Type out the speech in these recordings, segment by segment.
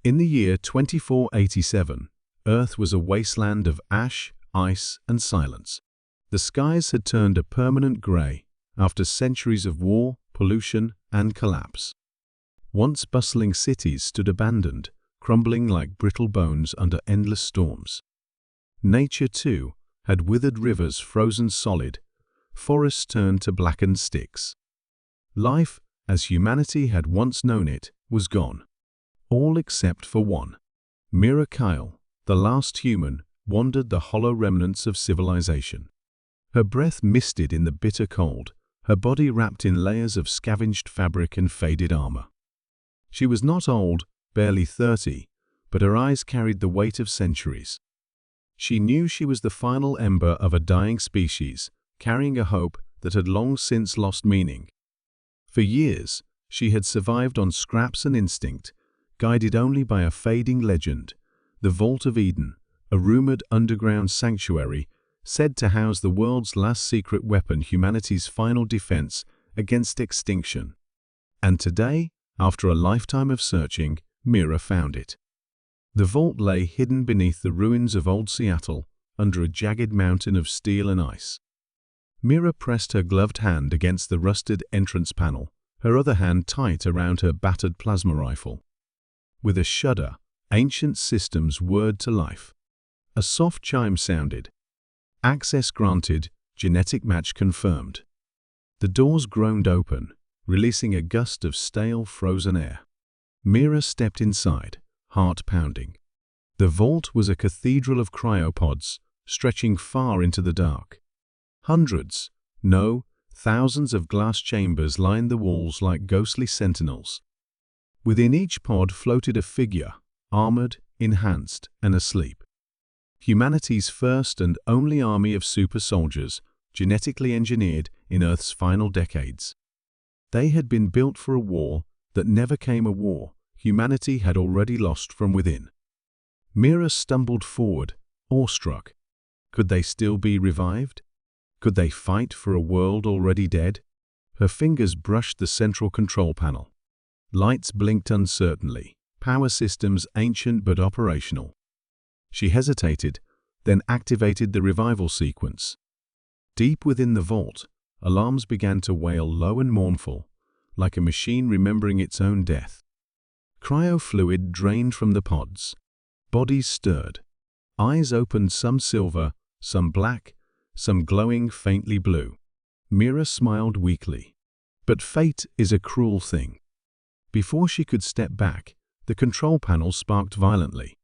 In the year 2487, Earth was a wasteland of ash, ice, and silence. The skies had turned a permanent grey after centuries of war, pollution, and collapse. Once bustling cities stood abandoned, crumbling like brittle bones under endless storms. Nature, too, had withered rivers frozen solid, forests turned to blackened sticks. Life, as humanity had once known it, was gone. All except for one. Mira Kyle, the last human, wandered the hollow remnants of civilization. Her breath misted in the bitter cold, her body wrapped in layers of scavenged fabric and faded armor. She was not old, barely 30, but her eyes carried the weight of centuries. She knew she was the final ember of a dying species, carrying a hope that had long since lost meaning. For years, she had survived on scraps and instinct, guided only by a fading legend, the Vault of Eden, a rumored underground sanctuary said to house the world's last secret weapon, humanity's final defense against extinction. And today, after a lifetime of searching, Mira found it. The vault lay hidden beneath the ruins of old Seattle, under a jagged mountain of steel and ice. Mira pressed her gloved hand against the rusted entrance panel, her other hand tight around her battered plasma rifle. With a shudder, ancient systems whirred to life. A soft chime sounded. Access granted, genetic match confirmed. The doors groaned open, releasing a gust of stale, frozen air. Mira stepped inside, heart pounding. The vault was a cathedral of cryopods, stretching far into the dark. Hundreds, no, thousands of glass chambers lined the walls like ghostly sentinels. Within each pod floated a figure, armored, enhanced, and asleep. Humanity's first and only army of super soldiers, genetically engineered in Earth's final decades. They had been built for a war that never came, a war humanity had already lost from within. Mira stumbled forward, awestruck. Could they still be revived? Could they fight for a world already dead? Her fingers brushed the central control panel. Lights blinked uncertainly, power systems ancient but operational. She hesitated, then activated the revival sequence. Deep within the vault, alarms began to wail low and mournful, like a machine remembering its own death. Cryofluid drained from the pods. Bodies stirred. Eyes opened, some silver, some black, some glowing faintly blue. Mira smiled weakly. But fate is a cruel thing. Before she could step back, the control panel sparked violently.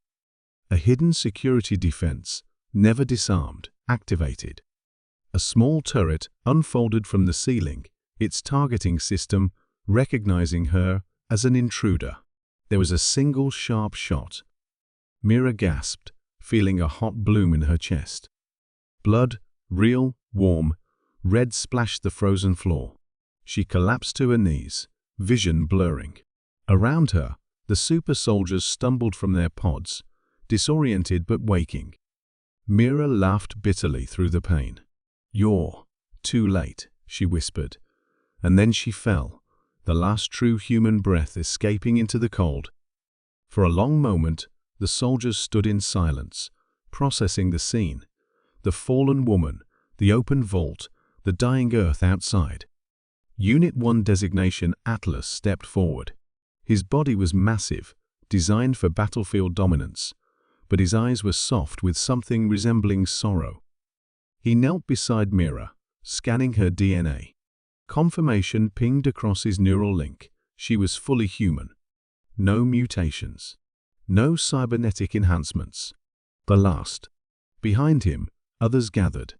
A hidden security defense, never disarmed, activated. A small turret unfolded from the ceiling, its targeting system recognizing her as an intruder. There was a single sharp shot. Mira gasped, feeling a hot bloom in her chest. Blood, real, warm, red splashed the frozen floor. She collapsed to her knees, vision blurring. Around her, the super soldiers stumbled from their pods, disoriented but waking. Mira laughed bitterly through the pain. "You're too late," she whispered, and then she fell, the last true human breath escaping into the cold. For a long moment, the soldiers stood in silence, processing the scene. The fallen woman, the open vault, the dying Earth outside. Unit 1 designation Atlas stepped forward. His body was massive, designed for battlefield dominance, but his eyes were soft with something resembling sorrow. He knelt beside Mira, scanning her DNA. Confirmation pinged across his neural link. She was fully human. No mutations. No cybernetic enhancements. The last. Behind him, others gathered.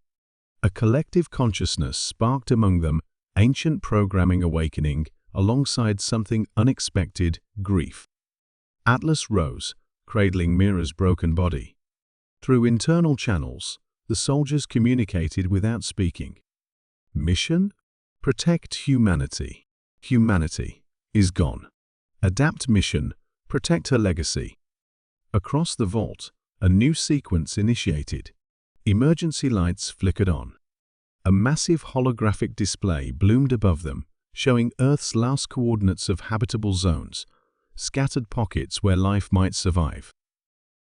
A collective consciousness sparked among them, ancient programming awakening, alongside something unexpected, grief. Atlas rose, cradling Mira's broken body. Through internal channels, the soldiers communicated without speaking. Mission? Protect humanity. Humanity is gone. Adapt mission. Protect her legacy. Across the vault, a new sequence initiated. Emergency lights flickered on. A massive holographic display bloomed above them, showing Earth's last coordinates of habitable zones, scattered pockets where life might survive.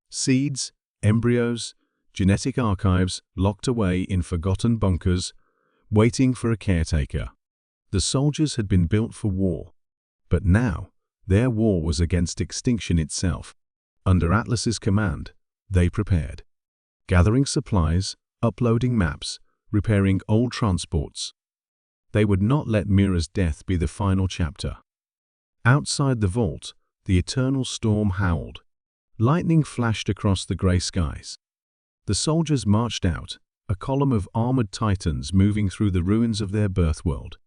Seeds, embryos, genetic archives locked away in forgotten bunkers, waiting for a caretaker. The soldiers had been built for war, but now their war was against extinction itself. Under Atlas's command, they prepared, gathering supplies, uploading maps, repairing old transports. They would not let Mira's death be the final chapter. Outside the vault, the eternal storm howled. Lightning flashed across the grey skies. The soldiers marched out, a column of armored titans moving through the ruins of their birth world.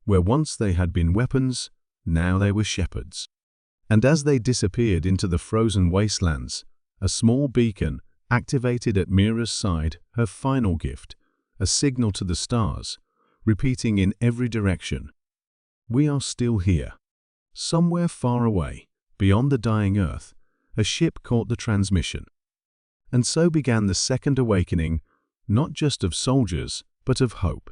Where once they had been weapons, now they were shepherds. And as they disappeared into the frozen wastelands, a small beacon activated at Mira's side her final gift, a signal to the stars, repeating in every direction, "We are still here." Somewhere far away, beyond the dying Earth, a ship caught the transmission. And so began the second awakening, not just of soldiers, but of hope.